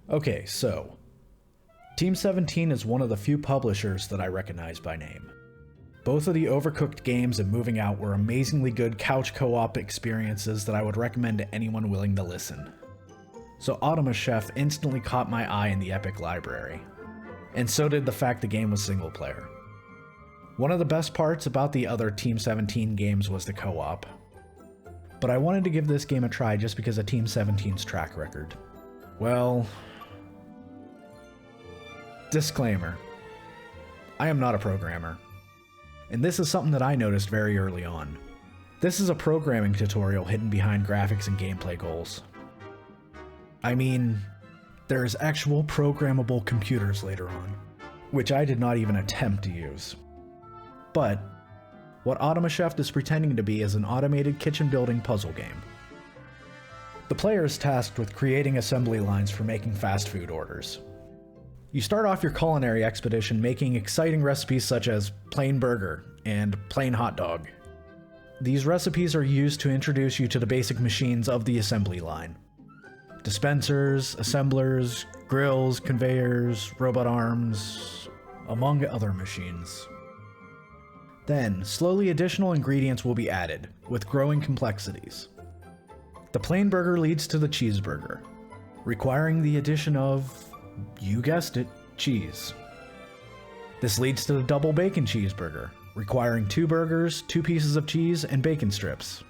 Okay, so Team 17 is one of the few publishers that I recognize by name. Both of the Overcooked games and Moving Out were amazingly good couch co-op experiences that I would recommend to anyone willing to listen. So Automachef instantly caught my eye in the Epic library, and so did the fact the game was single player. One of the best parts about the other Team 17 games was the co-op, but I wanted to give this game a try just because of Team 17's track record. Well, disclaimer, I am not a programmer, and this is something that I noticed very early on. This is a programming tutorial hidden behind graphics and gameplay goals. I mean, there is actual programmable computers later on, which I did not even attempt to use. But what Automachef is pretending to be is an automated kitchen building puzzle game. The player is tasked with creating assembly lines for making fast food orders. You start off your culinary expedition making exciting recipes such as plain burger and plain hot dog. These recipes are used to introduce you to the basic machines of the assembly line. Dispensers, assemblers, grills, conveyors, robot arms, among other machines. Then, slowly additional ingredients will be added, with growing complexities. The plain burger leads to the cheeseburger, requiring the addition of, you guessed it, cheese. This leads to the double bacon cheeseburger, requiring 2 burgers, 2 pieces of cheese, and bacon strips.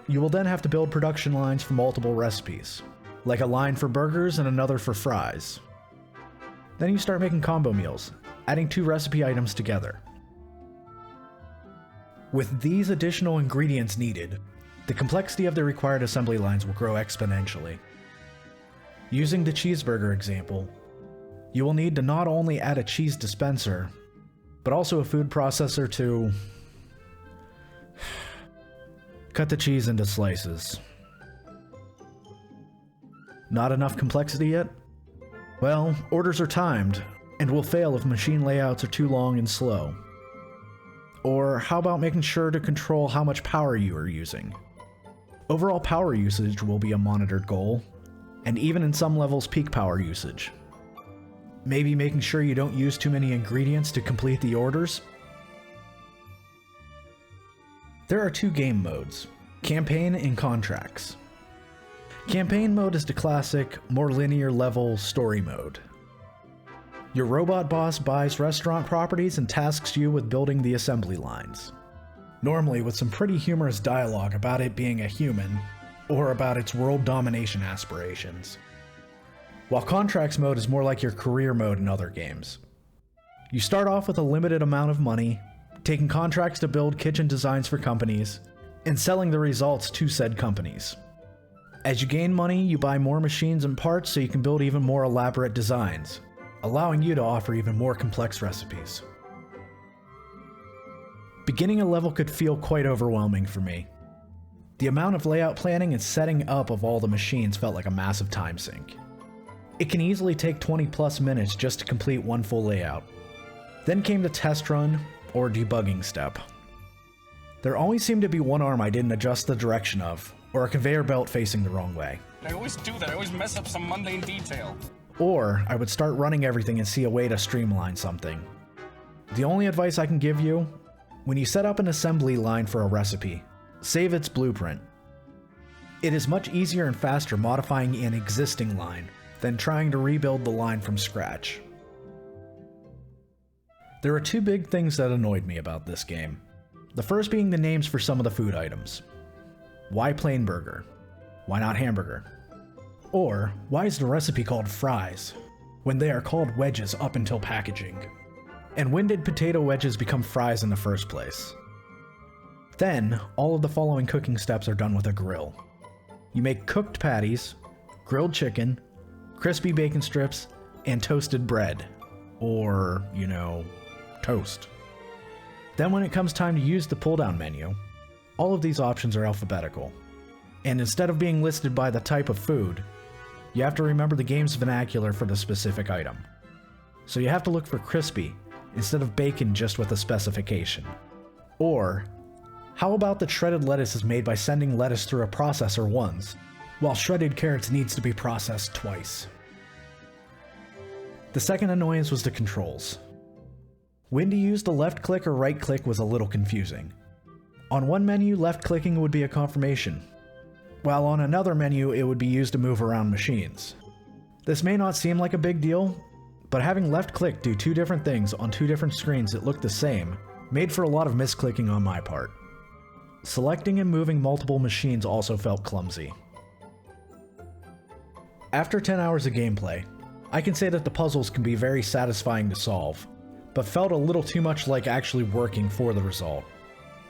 You will then have to build production lines for multiple recipes, like a line for burgers and another for fries. Then you start making combo meals, adding 2 recipe items together. With these additional ingredients needed, the complexity of the required assembly lines will grow exponentially. Using the cheeseburger example, you will need to not only add a cheese dispenser, but also a food processor to cut the cheese into slices. Not enough complexity yet? Well, orders are timed, and will fail if machine layouts are too long and slow. Or how about making sure to control how much power you are using? Overall power usage will be a monitored goal, and even in some levels peak power usage. Maybe making sure you don't use too many ingredients to complete the orders? There are 2 game modes, Campaign and Contracts. Campaign mode is the classic, more linear level story mode. Your robot boss buys restaurant properties and tasks you with building the assembly lines. Normally with some pretty humorous dialogue about it being a human, or about its world domination aspirations. While Contracts mode is more like your career mode in other games. You start off with a limited amount of money, taking contracts to build kitchen designs for companies, and selling the results to said companies. As you gain money, you buy more machines and parts so you can build even more elaborate designs, allowing you to offer even more complex recipes. Beginning a level could feel quite overwhelming for me. The amount of layout planning and setting up of all the machines felt like a massive time sink. It can easily take 20 plus minutes just to complete one full layout. Then came the test run, or debugging step. There always seemed to be one arm I didn't adjust the direction of, or a conveyor belt facing the wrong way. I always do that, I always mess up some mundane detail. Or I would start running everything and see a way to streamline something. The only advice I can give you, when you set up an assembly line for a recipe, save its blueprint. It is much easier and faster modifying an existing line than trying to rebuild the line from scratch. There are 2 big things that annoyed me about this game. The first being the names for some of the food items. Why plain burger? Why not hamburger? Or, why is the recipe called fries, when they are called wedges up until packaging? And when did potato wedges become fries in the first place? Then, all of the following cooking steps are done with a grill. You make cooked patties, grilled chicken, crispy bacon strips, and toasted bread. Or, toast. Then when it comes time to use the pull-down menu, all of these options are alphabetical. And instead of being listed by the type of food, you have to remember the game's vernacular for the specific item. So you have to look for crispy, instead of bacon just with a specification. Or, how about that shredded lettuce is made by sending lettuce through a processor once, while shredded carrots needs to be processed twice? The second annoyance was the controls. When to use the left click or right click was a little confusing. On one menu, left clicking would be a confirmation, while on another menu it would be used to move around machines. This may not seem like a big deal, but having left click do two different things on two different screens that look the same made for a lot of misclicking on my part. Selecting and moving multiple machines also felt clumsy. After 10 hours of gameplay, I can say that the puzzles can be very satisfying to solve, but felt a little too much like actually working for the result.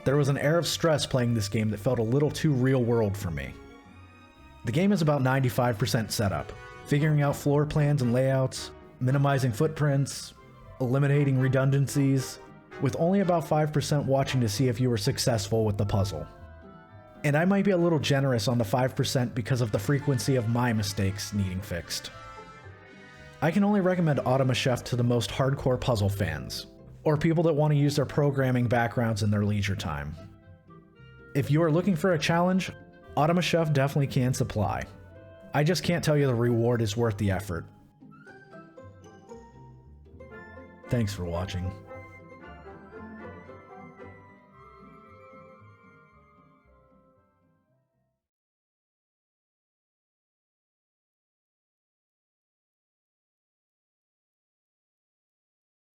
There was an air of stress playing this game that felt a little too real world for me. The game is about 95% setup, figuring out floor plans and layouts, minimizing footprints, eliminating redundancies, with only about 5% watching to see if you were successful with the puzzle. And I might be a little generous on the 5% because of the frequency of my mistakes needing fixed. I can only recommend Automachef to the most hardcore puzzle fans, or people that want to use their programming backgrounds in their leisure time. If you are looking for a challenge, Automachef definitely can supply. I just can't tell you the reward is worth the effort. Thanks for watching.